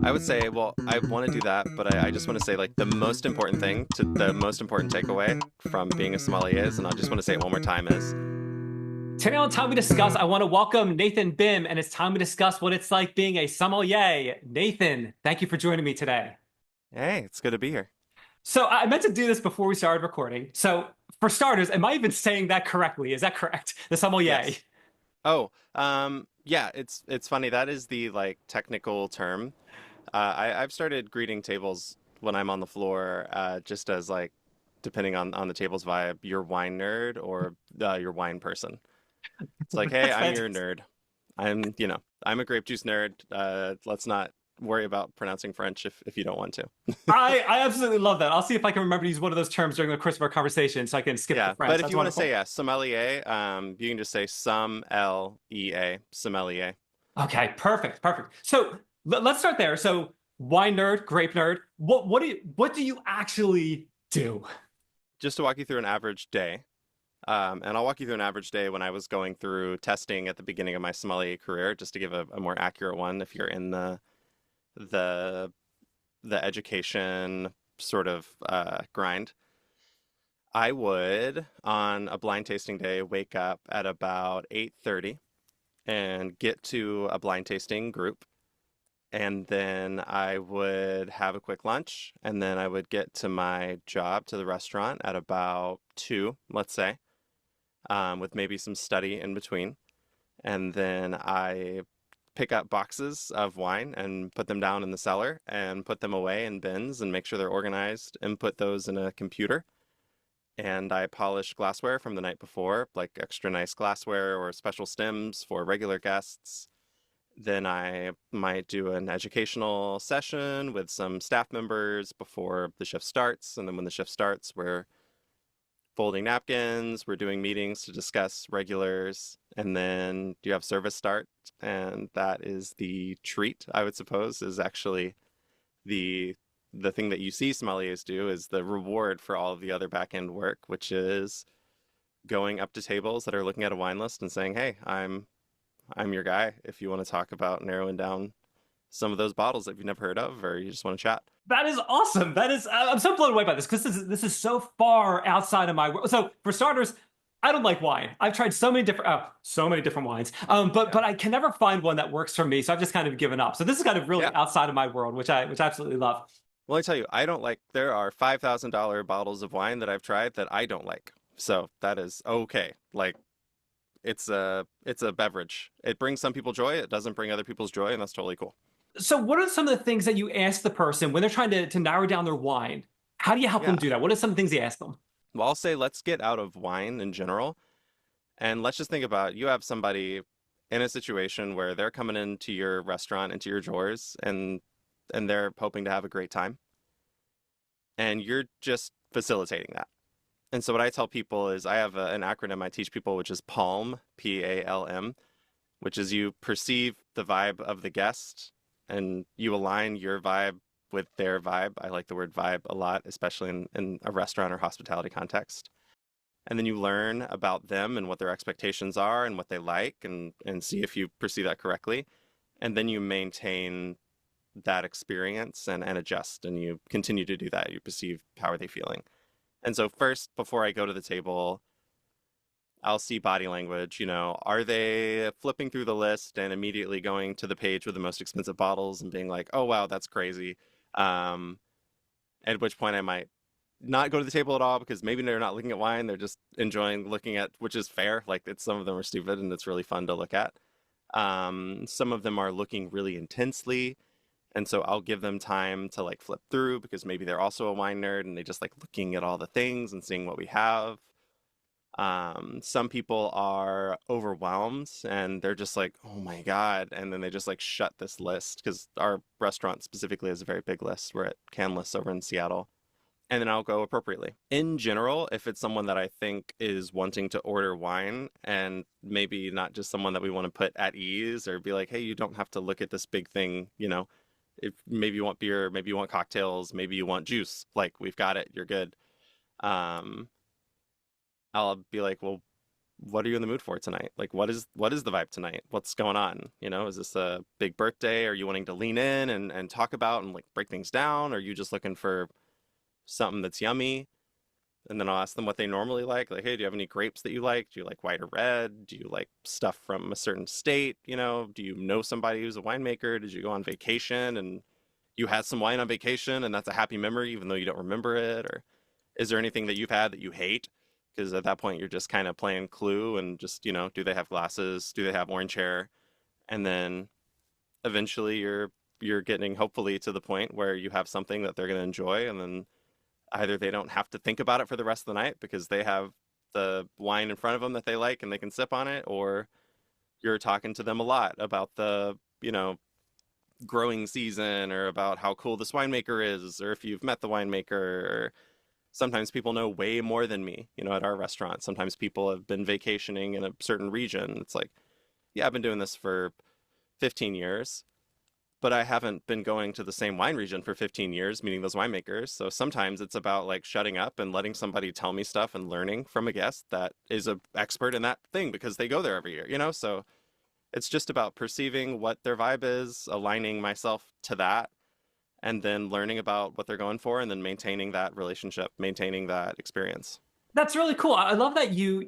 I would say, well, I want to do that, but I just want to say, like, the most important thing to the most important takeaway from being a sommelier is, and I just want to say it one more time, is Today on Time We Discuss, I want to welcome Nathan Bihm, and it's time we discuss what it's like being a sommelier. Nathan, thank you for joining me today. hey, it's good to be here. So I meant to do this before we started recording. So for starters, am I even saying that correctly? Is that correct? The sommelier. Yes. Oh, yeah, it's funny. That is the like technical term. I've started greeting tables when I'm on the floor, just as like depending on the table's vibe, your wine nerd or your wine person. It's like, hey, That's I'm your fantastic. nerd. I'm a grape juice nerd. Let's not worry about pronouncing French if you don't want to. I absolutely love that. I'll see if I can remember to use one of those terms during the course of our conversation so I can skip the Yeah, but French. if That's you want to say wonderful. yeah, sommelier, you can just say sommelier, sommelier. Okay, perfect, perfect. So let's start there. So wine nerd, grape nerd. What do you actually do? Just to walk you through an average day, and I'll walk you through an average day when I was going through testing at the beginning of my sommelier career, just to give a more accurate one. If you're in the the education sort of grind, I would on a blind tasting day wake up at about 8:30 and get to a blind tasting group. And then I would have a quick lunch, and then I would get to my job, to the restaurant at about 2, let's say, with maybe some study in between. And then I pick up boxes of wine and put them down in the cellar and put them away in bins and make sure they're organized and put those in a computer. And I polish glassware from the night before, like extra nice glassware or special stems for regular guests. Then I might do an educational session with some staff members before the shift starts. And then when the shift starts, we're folding napkins, we're doing meetings to discuss regulars, and then you have service start. And that is the treat, I would suppose, is actually the the thing that you see sommeliers do is the reward for all of the other back end work, which is going up to tables that are looking at a wine list and saying, "Hey, I'm your guy if you want to talk about narrowing down some of those bottles that you've never heard of or you just want to chat." That is awesome. I'm so blown away by this because this is so far outside of my world. So for starters, I don't like wine. I've tried so many different wines. But Yeah. I can never find one that works for me. So I've just kind of given up. So this is kind of really Yeah. outside of my world, which I absolutely love. Well, I tell you, I don't like, there are $5,000 bottles of wine that I've tried that I don't like. So that is okay. Like it's a beverage. It brings some people joy. It doesn't bring other people's joy, and that's totally cool. So what are some of the things that you ask the person when they're trying to narrow down their wine? How do you help them Yeah. do that? What are some things you ask them? Well, I'll say let's get out of wine in general and let's just think about you have somebody in a situation where they're coming into your restaurant, into your drawers, and they're hoping to have a great time, and you're just facilitating that. And so what I tell people is I have an acronym I teach people, which is PALM, PALM, which is you perceive the vibe of the guest and you align your vibe with their vibe. I like the word vibe a lot, especially in a restaurant or hospitality context. And then you learn about them and what their expectations are and what they like and see if you perceive that correctly. And then you maintain that experience and adjust and you continue to do that. You perceive how are they feeling. And so first, before I go to the table, I'll see body language. Are they flipping through the list and immediately going to the page with the most expensive bottles and being like, oh, wow, that's crazy. Um, at which point I might not go to the table at all because maybe they're not looking at wine. They're just enjoying looking at, which is fair. Like some of them are stupid and it's really fun to look at. Some of them are looking really intensely. And so I'll give them time to like flip through because maybe they're also a wine nerd and they just like looking at all the things and seeing what we have. Some people are overwhelmed and they're just like, oh my God. And then they just like shut this list because our restaurant specifically has a very big list. We're at Canlis over in Seattle. And then I'll go appropriately. In general, if it's someone that I think is wanting to order wine and maybe not just someone that we want to put at ease or be like, hey, you don't have to look at this big thing, if maybe you want beer, maybe you want cocktails, maybe you want juice, like we've got it, you're good. Um, I'll be like, well, what are you in the mood for tonight? Like, what is the vibe tonight? What's going on? Is this a big birthday? Are you wanting to lean in and talk about and like break things down? Are you just looking for something that's yummy? And then I'll ask them what they normally like. Like, hey, do you have any grapes that you like? Do you like white or red? Do you like stuff from a certain state? Do you know somebody who's a winemaker? Did you go on vacation and you had some wine on vacation and that's a happy memory even though you don't remember it? Or is there anything that you've had that you hate? Because at that point you're just kind of playing Clue and just, do they have glasses? Do they have orange hair? And then eventually you're getting hopefully to the point where you have something that they're going to enjoy, and then either they don't have to think about it for the rest of the night because they have the wine in front of them that they like and they can sip on it, or you're talking to them a lot about the, growing season or about how cool this winemaker is, or if you've met the winemaker. Or sometimes people know way more than me, at our restaurant. Sometimes people have been vacationing in a certain region. It's like, yeah, I've been doing this for 15 years, but I haven't been going to the same wine region for 15 years, meeting those winemakers. So sometimes it's about like shutting up and letting somebody tell me stuff and learning from a guest that is an expert in that thing because they go there every year. So it's just about perceiving what their vibe is, aligning myself to that, and then learning about what they're going for, and then maintaining that relationship, maintaining that experience. That's really cool. I love that you've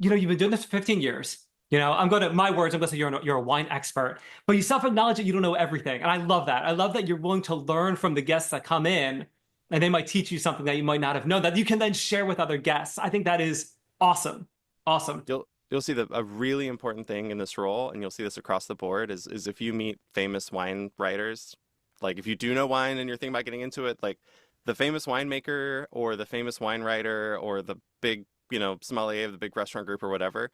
been doing this for 15 years. I'm going to my words, I'm going to say you're a wine expert, but you self-acknowledge that you don't know everything. And I love that. I love that you're willing to learn from the guests that come in, and they might teach you something that you might not have known that you can then share with other guests. I think that is awesome. Awesome. You'll see that a really important thing in this role, and you'll see this across the board, is if you meet famous wine writers, like if you do know wine and you're thinking about getting into it, like the famous winemaker or the famous wine writer or the big, sommelier of the big restaurant group or whatever,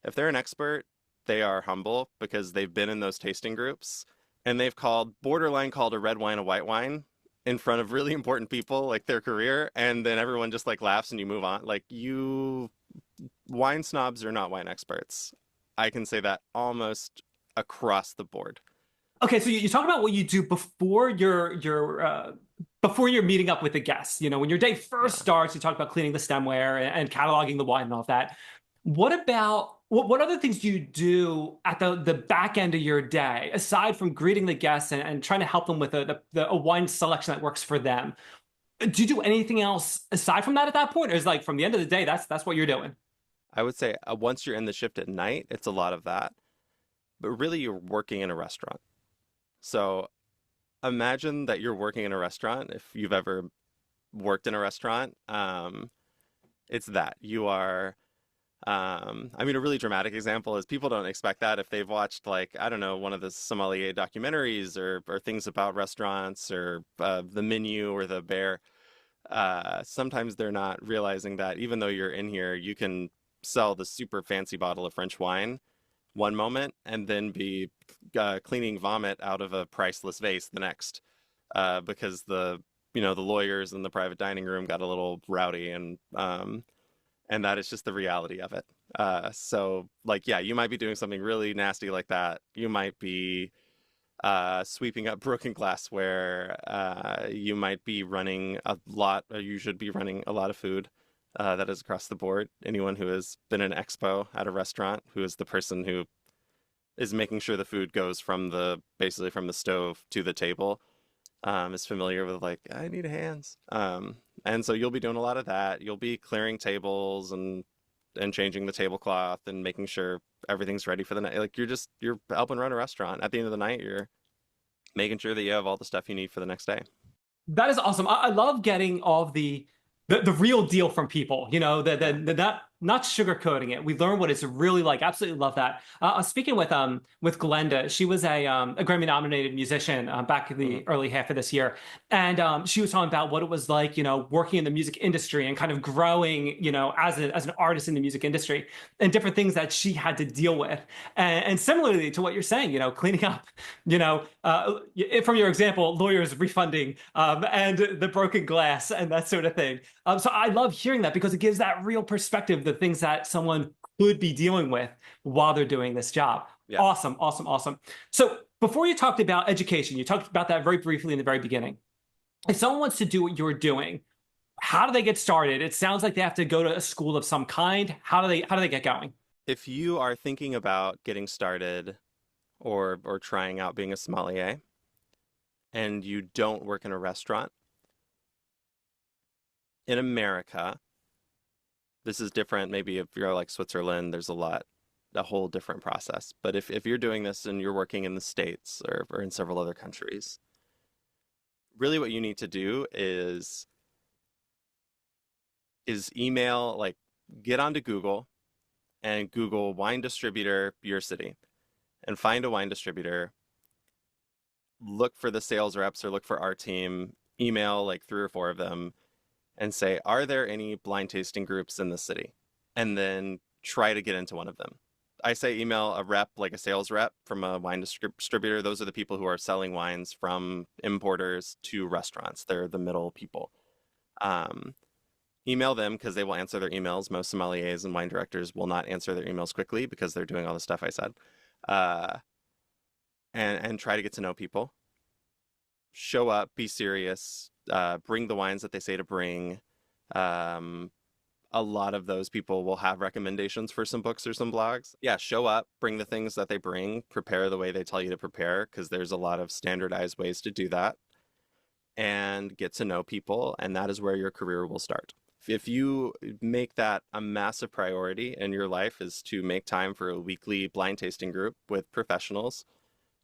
if they're an expert, they are humble because they've been in those tasting groups and they've borderline called a red wine a white wine in front of really important people, like their career, and then everyone just like laughs and you move on. Like, wine snobs are not wine experts. I can say that almost across the board. Okay, so you talk about what you do before you're meeting up with the guests. When your day first Yeah. starts, you talk about cleaning the stemware and cataloging the wine and all of that. What other things do you do at the back end of your day aside from greeting the guests and trying to help them with a wine selection that works for them? Do you do anything else aside from that at that point, or is like from the end of the day, that's what you're doing? I would say once you're in the shift at night, it's a lot of that. But really, you're working in a restaurant. So imagine that you're working in a restaurant. If you've ever worked in a restaurant, it's that you are. I mean, a really dramatic example is people don't expect that if they've watched, like, I don't know, one of the sommelier documentaries or things about restaurants or the menu or the bear. Sometimes they're not realizing that even though you're in here, you can sell the super fancy bottle of French wine one moment and then be cleaning vomit out of a priceless vase the next, because the lawyers in the private dining room got a little rowdy, and that is just the reality of it. So like, yeah, you might be doing something really nasty like that. You might be sweeping up broken glassware. You might be running a lot, or you should be running a lot of food. That is across the board. Anyone who has been in an expo at a restaurant, who is the person who is making sure the food goes basically from the stove to the table, is familiar with like, I need hands. And so you'll be doing a lot of that. You'll be clearing tables and changing the tablecloth and making sure everything's ready for the night. Like you're helping run a restaurant. At the end of the night, you're making sure that you have all the stuff you need for the next day. That is awesome. I love getting all of the real deal from people, Yeah. the not sugarcoating it. We learn what it's really like. Absolutely love that. I was speaking with Glenda. She was a Grammy nominated musician back in Hmm. the early half of this year, and she was talking about what it was like, working in the music industry and kind of growing, as an artist in the music industry and different things that she had to deal with. And similarly to what you're saying, cleaning up, from your example, lawyers refunding and the broken glass and that sort of thing. So I love hearing that because it gives that real perspective, the things that someone could be dealing with while they're doing this job. Yeah. Awesome, awesome, awesome. So before you talked about education, you talked about that very briefly in the very beginning. If someone wants to do what you're doing, How do they get started? It sounds like they have to go to a school of some kind. How do they get going? If you are thinking about getting started or trying out being a sommelier and you don't work in a restaurant, in America, this is different. Maybe if you're like Switzerland, there's a whole different process. But if you're doing this and you're working in the States or in several other countries, really what you need to do is email, like get onto Google and Google wine distributor your city and find a wine distributor, look for the sales reps or look for our team, email like three or four of them and say, are there any blind tasting groups in the city? And then try to get into one of them. I say email a rep, like a sales rep from a wine distributor. Those are the people who are selling wines from importers to restaurants. They're the middle people. Um, Email them because they will answer their emails. Most sommeliers and wine directors will not answer their emails quickly because they're doing all the stuff I said. Uh, and try to get to know people. Show up, be serious, bring the wines that they say to bring. Um, a lot of those people will have recommendations for some books or some blogs. Yeah, show up, bring the things that they bring, prepare the way they tell you to prepare, because there's a lot of standardized ways to do that, and get to know people. And that is where your career will start. If you make that a massive priority in your life, is to make time for a weekly blind tasting group with professionals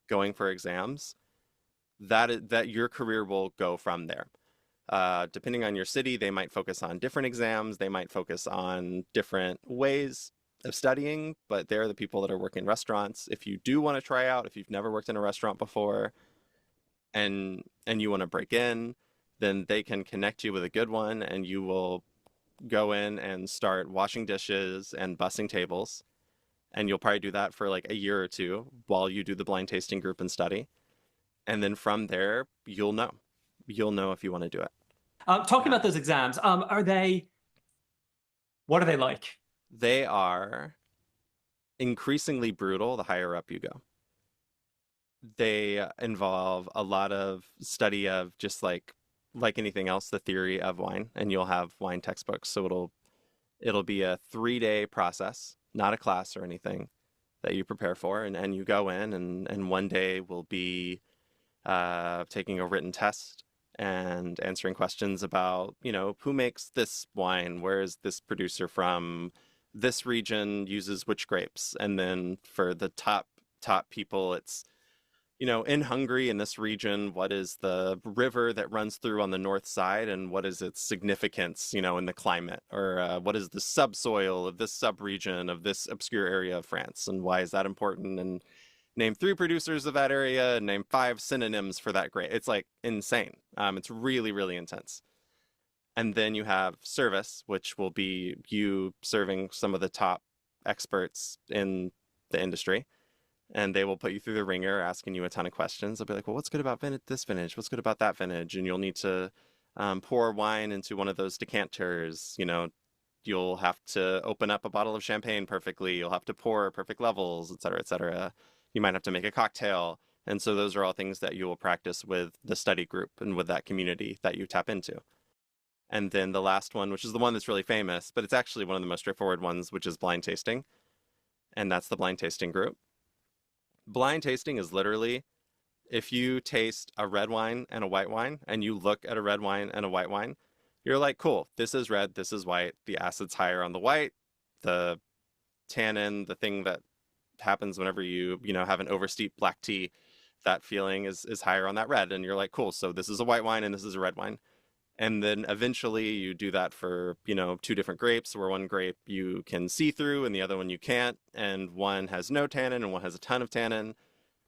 going for exams, that your career will go from there. Depending on your city, they might focus on different exams. They might focus on different ways of studying, but they're the people that are working restaurants. If you do want to try out, if you've never worked in a restaurant before and you want to break in, then they can connect you with a good one and you will go in and start washing dishes and bussing tables. And you'll probably do that for like a year or two while you do the blind tasting group and study. And then from there, you'll know. You'll know if you want to do it. Talking Yeah. about those exams, what are they like? They are increasingly brutal the higher up you go. They involve a lot of study of just like anything else, the theory of wine, and you'll have wine textbooks. So it'll be a 3 day process, not a class or anything that you prepare for, and you go in and one day will be taking a written test and answering questions about, who makes this wine? Where is this producer from? This region uses which grapes? And then for the top people, it's, in Hungary, in this region, what is the river that runs through on the north side and what is its significance, in the climate? Or what is the subsoil of this subregion of this obscure area of France? And why is that important? And name three producers of that area and name five synonyms for that grape. It's like insane. It's really, really intense. And then you have service, which will be you serving some of the top experts in the industry. And they will put you through the ringer, asking you a ton of questions. They'll be like, well, what's good about this vintage? What's good about that vintage? And you'll need to pour wine into one of those decanters. You'll have to open up a bottle of champagne perfectly. You'll have to pour perfect levels, et cetera, et cetera. You might have to make a cocktail. And so those are all things that you will practice with the study group and with that community that you tap into. And then the last one, which is the one that's really famous, but it's actually one of the most straightforward ones, which is blind tasting. And that's the blind tasting group. Blind tasting is literally if you taste a red wine and a white wine and you look at a red wine and a white wine, you're like, cool, this is red, this is white. The acid's higher on the white. The tannin, the thing that happens whenever you have an oversteeped black tea, that feeling is higher on that red. And you're like, cool, so this is a white wine and this is a red wine. And then eventually you do that for, two different grapes, where one grape you can see through and the other one you can't. And one has no tannin and one has a ton of tannin.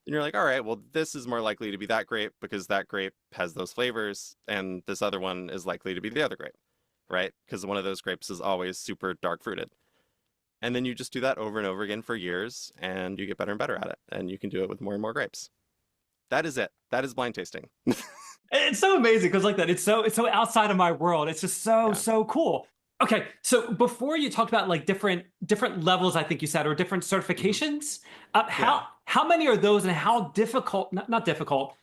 And you're like, all right, well, this is more likely to be that grape because that grape has those flavors. And this other one is likely to be the other grape, right? Because one of those grapes is always super dark fruited. And then you just do that over and over again for years and you get better and better at it. And you can do it with more and more grapes. That is it. That is blind tasting. It's so amazing because like that, it's so outside of my world. It's just so Yeah. so cool. Okay, so before you talked about like different levels, I think you said, or different Hmm. certifications, Yeah. how many are those, and how difficult? Not difficult.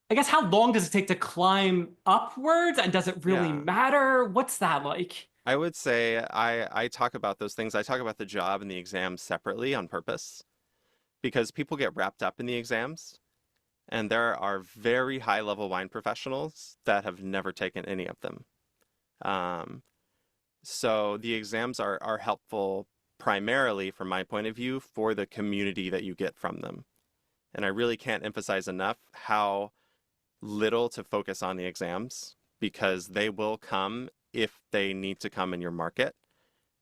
I guess how long does it take to climb upwards? And does it really Yeah. matter? What's that like? I would say I talk about those things. I talk about the job and the exams separately on purpose because people get wrapped up in the exams, and there are very high level wine professionals that have never taken any of them. Um, so the exams are helpful primarily, from my point of view, for the community that you get from them. And I really can't emphasize enough how little to focus on the exams because they will come if they need to come in your market.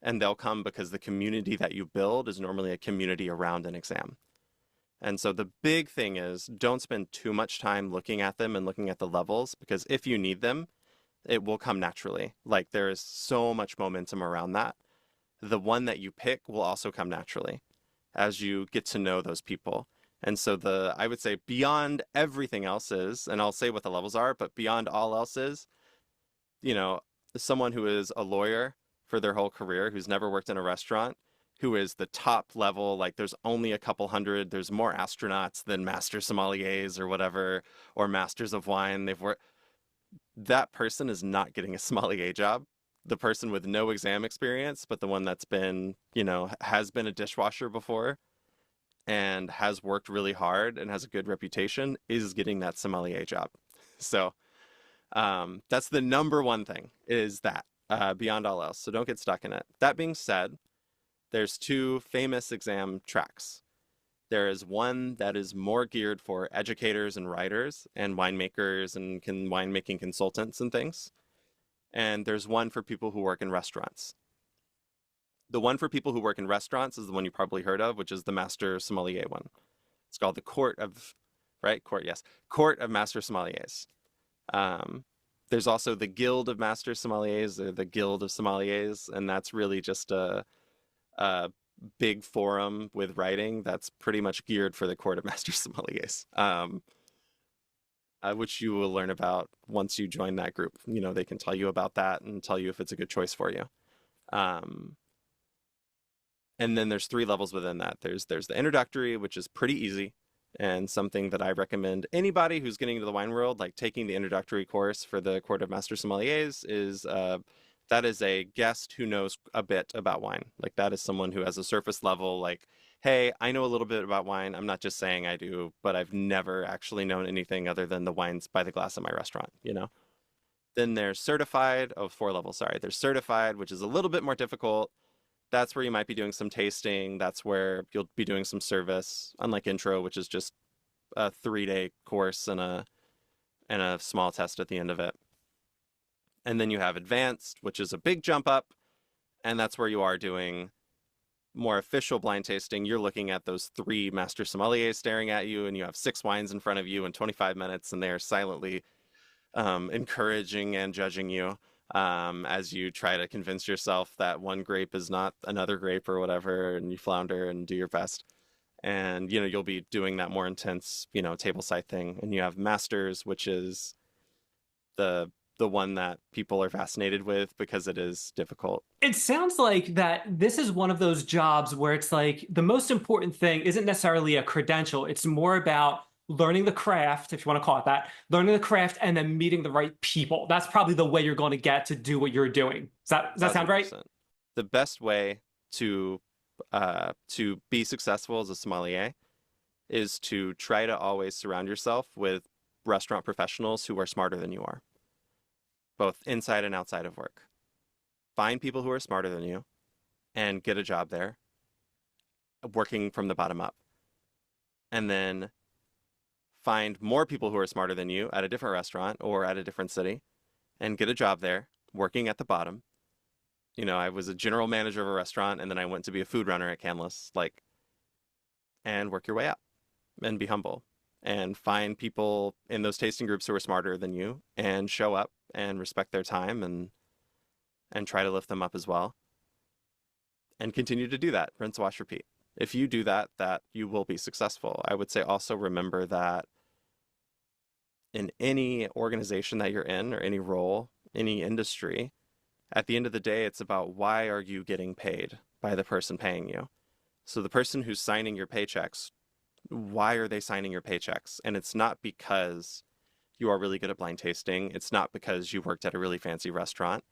And they'll come because the community that you build is normally a community around an exam. And so the big thing is don't spend too much time looking at them and looking at the levels because if you need them, it will come naturally. Like there is so much momentum around that. The one that you pick will also come naturally as you get to know those people. And so I would say beyond everything else is, and I'll say what the levels are, but beyond all else is, you know, someone who is a lawyer for their whole career, who's never worked in a restaurant, who is the top level, like there's only a couple hundred, there's more astronauts than master sommeliers or whatever, or masters of wine. That person is not getting a sommelier job. The person with no exam experience, but the one that's been, has been a dishwasher before and has worked really hard and has a good reputation is getting that sommelier job. So that's the number one thing is that beyond all else. So don't get stuck in it. That being said, there's two famous exam tracks. There is one that is more geared for educators and writers and winemakers and winemaking consultants and things. And there's one for people who work in restaurants. The one for people who work in restaurants is the one you probably heard of, which is the Master Sommelier one. It's called the Court of, right? Court, yes. Court of Master Sommeliers. Um, there's also the Guild of Master Sommeliers or the Guild of Sommeliers, and that's really just a big forum with writing that's pretty much geared for the Court of Master Sommeliers, which you will learn about once you join that group. They can tell you about that and tell you if it's a good choice for you. Um, and then there's three levels within that. There's the introductory, which is pretty easy and something that I recommend anybody who's getting into the wine world, like taking the introductory course for the Court of Master Sommeliers is that is a guest who knows a bit about wine. Like that is someone who has a surface level, like, hey, I know a little bit about wine. I'm not just saying I do, but I've never actually known anything other than the wines by the glass in my restaurant. Then there's certified, oh, 4 levels, sorry. There's certified, which is a little bit more difficult. That's where you might be doing some tasting. That's where you'll be doing some service, unlike intro, which is just a 3-day course and a small test at the end of it. And then you have advanced, which is a big jump up, and that's where you are doing more official blind tasting. You're looking at those 3 master sommeliers staring at you, and you have 6 wines in front of you in 25 minutes, and they are silently encouraging and judging you as you try to convince yourself that one grape is not another grape or whatever, and you flounder and do your best. And you'll be doing that more intense, table side thing. And you have masters, which is the one that people are fascinated with because it is difficult. It sounds like that this is one of those jobs where it's like the most important thing isn't necessarily a credential. It's more about learning the craft, if you want to call it that, learning the craft and then meeting the right people. That's probably the way you're going to get to do what you're doing. Does that sound right? 1,000%. The best way to be successful as a sommelier is to try to always surround yourself with restaurant professionals who are smarter than you are, both inside and outside of work. Find people who are smarter than you and get a job there, working from the bottom up. And then find more people who are smarter than you at a different restaurant or at a different city and get a job there, working at the bottom. I was a general manager of a restaurant and then I went to be a food runner at Canlis, and work your way up and be humble and find people in those tasting groups who are smarter than you and show up and respect their time and try to lift them up as well. And continue to do that. Rinse, wash, repeat. If you do that you will be successful. I would say also remember that in any organization that you're in or any role, any industry, at the end of the day, it's about why are you getting paid by the person paying you. So the person who's signing your paychecks, why are they signing your paychecks? And it's not because you are really good at blind tasting, it's not because you worked at a really fancy restaurant.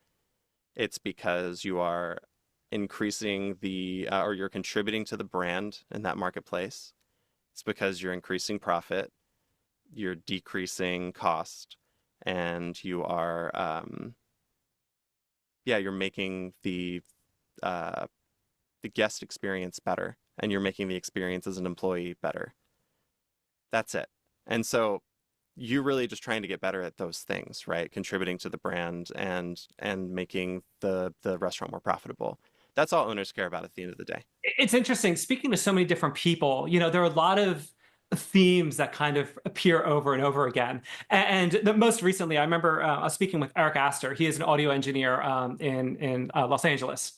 It's because you are increasing or you're contributing to the brand in that marketplace. It's because you're increasing profit, you're decreasing cost, and yeah, you're making uh, the guest experience better, and you're making the experience as an employee better. That's it. And so you're really just trying to get better at those things, right? Contributing to the brand and making the restaurant more profitable. That's all owners care about at the end of the day. It's interesting. Speaking to so many different people, there are a lot of themes that kind of appear over and over again. And most recently, I remember I was speaking with Eric Astor. He is an audio engineer in Los Angeles.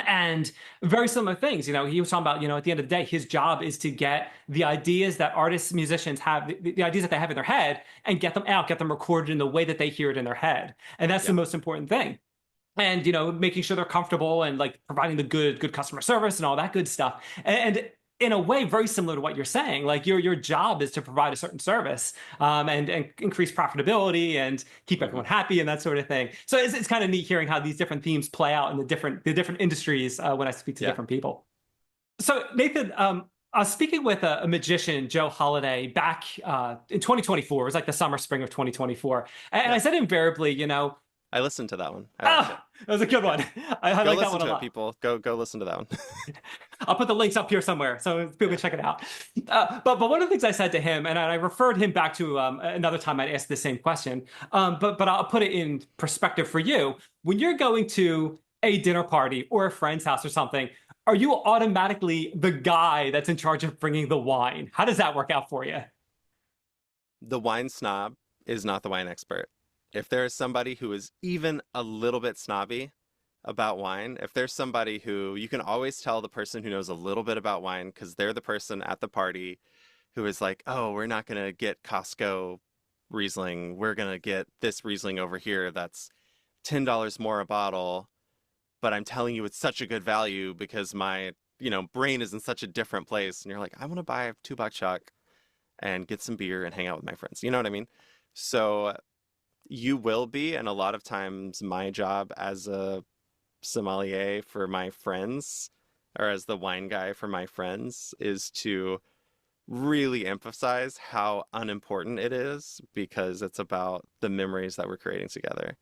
And very similar things, he was talking about, at the end of the day, his job is to get the ideas that artists, musicians have, the ideas that they have in their head, and get them out, get them recorded in the way that they hear it in their head. And that's the Yeah. most important thing. And making sure they're comfortable and like providing the good customer service and all that good stuff. And in a way, very similar to what you're saying, like your job is to provide a certain service, and increase profitability and keep Hmm. everyone happy and that sort of thing. So it's kind of neat hearing how these different themes play out in the different industries when I speak to Yeah. different people. So Nathan, I was speaking with a magician, Joe Holiday, back in 2024. It was like the summer, spring of 2024, and I Yeah. said invariably, I listened to that one. I liked oh, it. that was a good Yeah. one. I Go like that listen one a to it, lot. people. Go listen to that one. I'll put the links up here somewhere so people Yeah. can check it out. But one of the things I said to him, and I referred him back to another time I'd asked the same question, but I'll put it in perspective for you. When you're going to a dinner party or a friend's house or something, are you automatically the guy that's in charge of bringing the wine? How does that work out for you? The wine snob is not the wine expert. If there is somebody who is even a little bit snobby about wine, if there's somebody who you can always tell the person who knows a little bit about wine because they're the person at the party who is like, oh, we're not going to get Costco Riesling. We're going to get this Riesling over here that's $10 more a bottle, but I'm telling you it's such a good value because my, brain is in such a different place. And you're like, I want to buy a $2 chuck and get some beer and hang out with my friends. You know what I mean? So you will be, and a lot of times my job as a sommelier for my friends or as the wine guy for my friends is to really emphasize how unimportant it is because it's about the memories that we're creating together.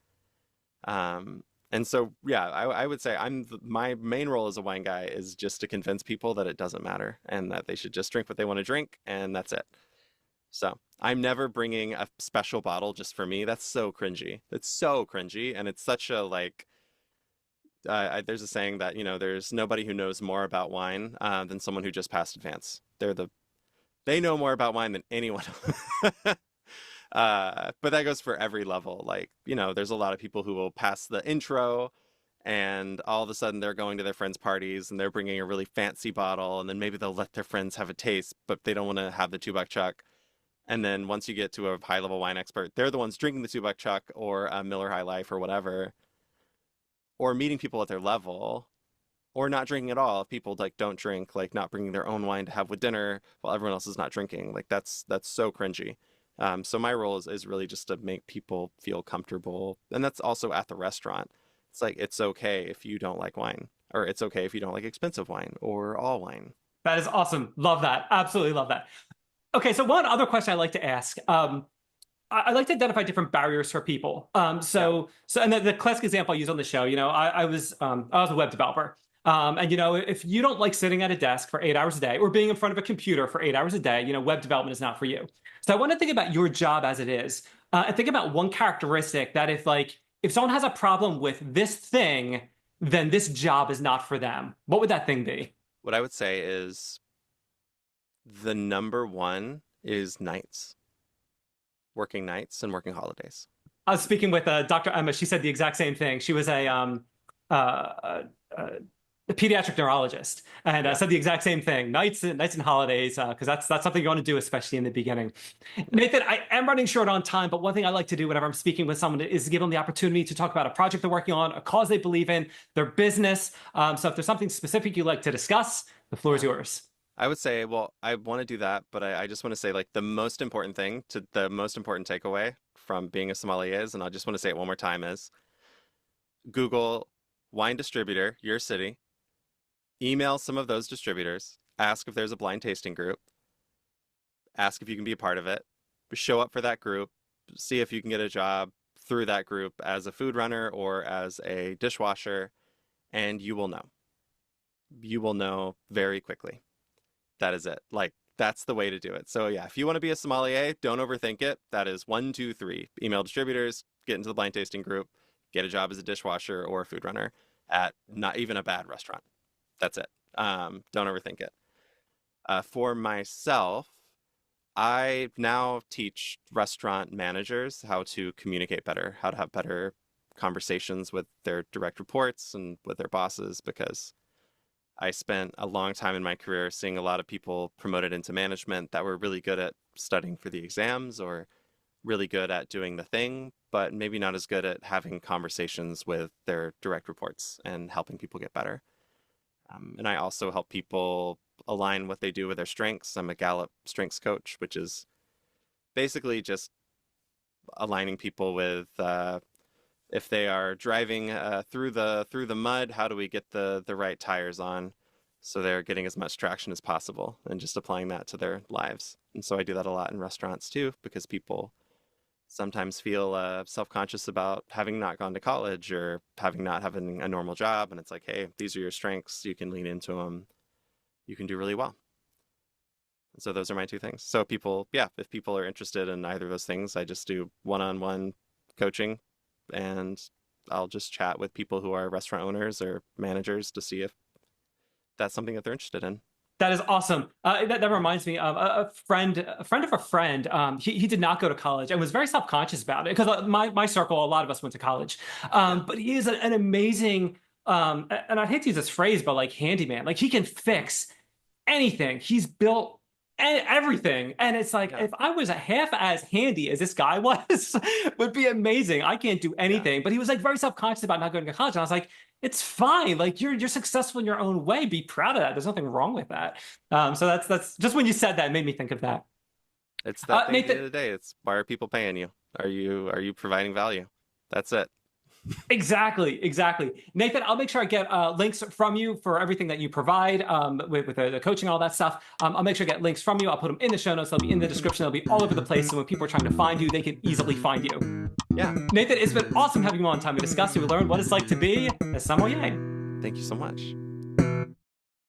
And so, yeah, I would say my main role as a wine guy is just to convince people that it doesn't matter and that they should just drink what they want to drink, and that's it. So I'm never bringing a special bottle just for me. That's so cringy. It's so cringy, and it's such a like. There's a saying that there's nobody who knows more about wine than someone who just passed advance. They know more about wine than anyone. But that goes for every level. Like there's a lot of people who will pass the intro, and all of a sudden they're going to their friends' parties and they're bringing a really fancy bottle, and then maybe they'll let their friends have a taste, but they don't want to have the $2 chuck. And then once you get to a high level wine expert, they're the ones drinking the $2 chuck or a Miller High Life or whatever, or meeting people at their level, or not drinking at all. If people like don't drink, like not bringing their own wine to have with dinner while everyone else is not drinking, like that's so cringy. So my role is really just to make people feel comfortable, and that's also at the restaurant. It's like it's okay if you don't like wine, or it's okay if you don't like expensive wine or all wine. That is awesome. Love that. Absolutely love that. Okay, so one other question I like to ask. I like to identify different barriers for people. Yeah. And the classic example I use on the show, I was a web developer. And if you don't like sitting at a desk for 8 hours a day or being in front of a computer for 8 hours a day, web development is not for you. So I want to think about your job as it is, and think about one characteristic that if someone has a problem with this thing, then this job is not for them. What would that thing be? What I would say is the number one is nights, working nights and working holidays. I was speaking with Dr. Emma. She said the exact same thing. She was a pediatric neurologist, and Yeah. said the exact same thing. Nights and holidays, because that's something you want to do, especially in the beginning. Nathan, I am running short on time, but one thing I like to do whenever I'm speaking with someone is to give them the opportunity to talk about a project they're working on, a cause they believe in, their business. So if there's something specific you'd like to discuss, the floor is Yeah. yours. I would say, well, I want to do that, but I just want to say like the most important takeaway from being a sommelier is, and I just want to say it one more time, is Google wine distributor, your city, email some of those distributors, ask if there's a blind tasting group, ask if you can be a part of it, show up for that group, see if you can get a job through that group as a food runner or as a dishwasher, and you will know. You will know very quickly. That is it. Like, that's the way to do it. So, yeah, if you want to be a sommelier, don't overthink it. That is one, two, three. Email distributors, get into the blind tasting group, get a job as a dishwasher or a food runner at not even a bad restaurant. That's it. Don't overthink it. For myself, I now teach restaurant managers how to communicate better, how to have better conversations with their direct reports and with their bosses, because I spent a long time in my career seeing a lot of people promoted into management that were really good at studying for the exams or really good at doing the thing, but maybe not as good at having conversations with their direct reports and helping people get better. And I also help people align what they do with their strengths. I'm a Gallup strengths coach, which is basically just aligning people with if they are driving through the mud, how do we get the right tires on so they're getting as much traction as possible, and just applying that to their lives. And so I do that a lot in restaurants too, because people sometimes feel self-conscious about having not gone to college or having a normal job, and it's like, hey, these are your strengths, you can lean into them, you can do really well. And so those are my two things. So people, yeah, if people are interested in either of those things, I just do one-on-one coaching, and I'll just chat with people who are restaurant owners or managers to see if that's something that they're interested in. That is awesome. That reminds me of a friend of a friend. He did not go to college and was very self-conscious about it because my circle, a lot of us went to college. Yeah. But he is an amazing, and I hate to use this phrase, but like handyman. Like he can Mhm. fix anything. He's built everything. And it's like, Yeah. if I was a half as handy as this guy was, would be amazing. I can't do Yeah. anything. But he was like very self-conscious about not going to college. And I was like, it's fine. Like you're successful in your own way. Be proud of that. There's nothing wrong with that. So that's just when you said that, it made me think of that. It's that thing at the Nathan, end of the day. It's why are people paying you? Are you providing value? That's it. exactly. Nathan, I'll make sure I get links from you for everything that you provide with the coaching, all that stuff. I'll make sure I get links from you. I'll put them in the show notes. They'll be in the description. They'll be all over the place. So when people are trying to find you, they can easily find you. Yeah. Nathan, it's been awesome having you on time to discuss and we learn what it's like to be a sommelier. Thank you so much.